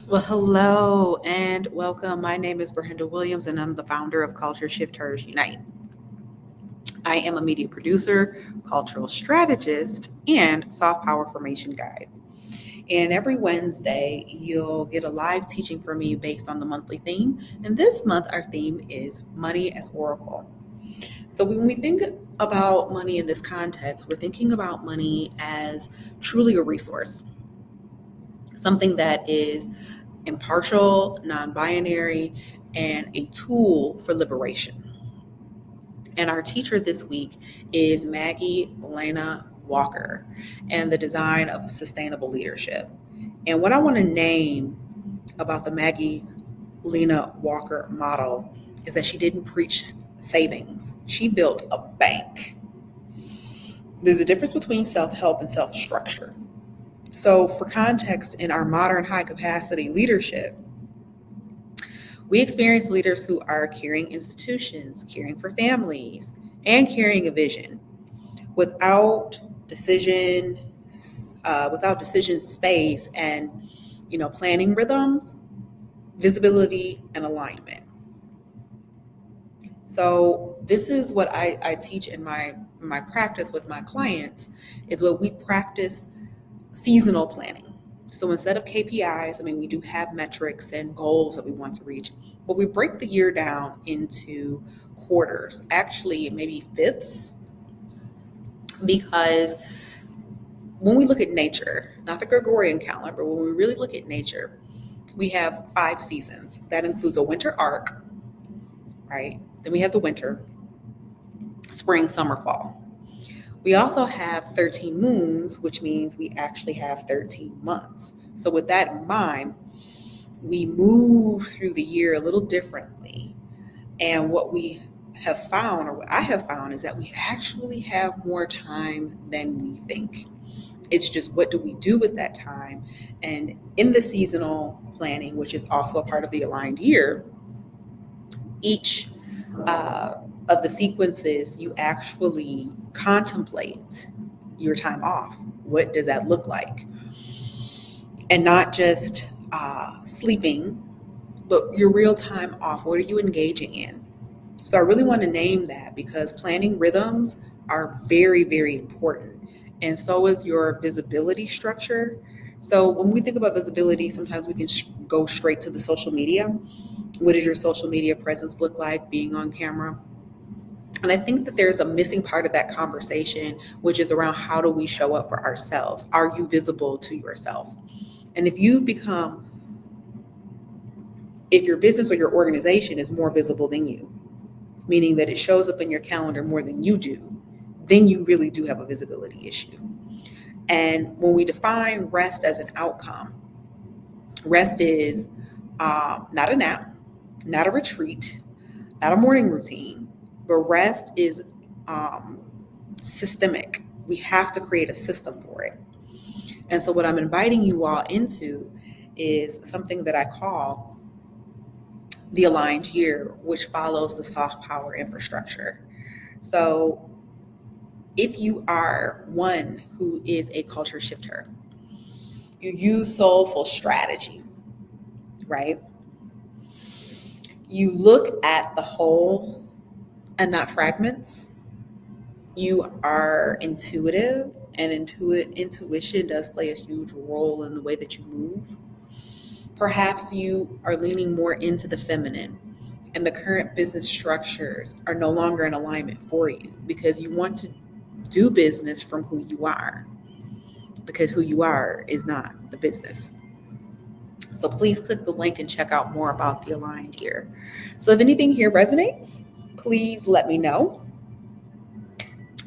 Well, hello and welcome. My name is Brenda Williams, and I'm the founder of Culture Shifters Unite. I am a media producer, cultural strategist, and soft power formation guide. And every Wednesday, you'll get a live teaching from me based on the monthly theme. And this month, our theme is Money as Oracle. So when we think about money in this context, we're thinking about money as truly a resource, something that is impartial, non binary, and a tool for liberation. And our teacher this week is Maggie Lena Walker and the design of sustainable leadership. And what I want to name about the Maggie Lena Walker model is that she didn't preach savings, she built a bank. There's a difference between self help and self structure. So, for context, in our modern high capacity leadership, we experience leaders who are carrying institutions, caring for families, and carrying a vision without decision, without decision space and planning rhythms, visibility, and alignment. So this is what I teach in my practice with my clients is what we practice seasonal planning. So instead of KPIs, we do have metrics and goals that we want to reach, but we break the year down into quarters, actually maybe fifths, because when we look at nature, not the Gregorian calendar, but when we really look at nature, we have 5 seasons. That includes a winter arc, right? Then we have the winter, spring, summer, fall. We also have 13 moons, which means we actually have 13 months. So, with that in mind, we move through the year a little differently. And what we have found, or what I have found, is that we actually have more time than we think. It's just what do we do with that time? And in the seasonal planning, which is also a part of the aligned year, each of the sequences, you actually contemplate your time off. What does that look like? And not just sleeping, but your real time off. What are you engaging in? So I really want to name that because planning rhythms are very, very important. And so is your visibility structure. So when we think about visibility, sometimes we can go straight to the social media. What does your social media presence look like being on camera? And I think that there's a missing part of that conversation, which is around how do we show up for ourselves? Are you visible to yourself? And if your business or your organization is more visible than you, meaning that it shows up in your calendar more than you do, then you really do have a visibility issue. And when we define rest as an outcome, rest is not a nap, not a retreat, not a morning routine, but rest is systemic. We have to create a system for it. And so, what I'm inviting you all into is something that I call the aligned year, which follows the soft power infrastructure. So, if you are one who is a culture shifter, you use soulful strategy, right? You look at the whole and not fragments. You are intuitive, and intuition does play a huge role in the way that you move. Perhaps you are leaning more into the feminine, and the current business structures are no longer in alignment for you because you want to do business from who you are, because who you are is not the business. So please click the link and check out more about the aligned year. So if anything here resonates, please let me know.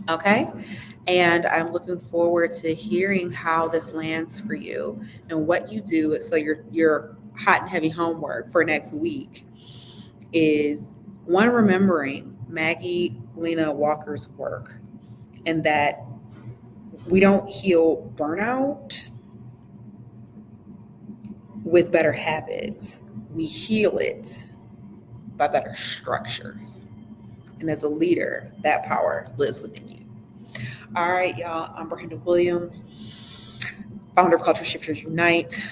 Okay. And I'm looking forward to hearing how this lands for you and what you do. So your hot and heavy homework for next week is one, remembering Maggie Lena Walker's work, and that we don't heal burnout with better habits. We heal it by better structures. And as a leader, that power lives within you. All right, y'all. I'm Brenda Williams, founder of Culture Shifters Unite.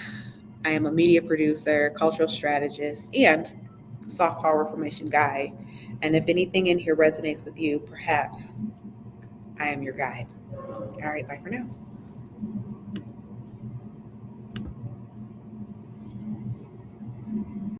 I am a media producer, cultural strategist, and soft power formation guide. And if anything in here resonates with you, perhaps I am your guide. All right, bye for now.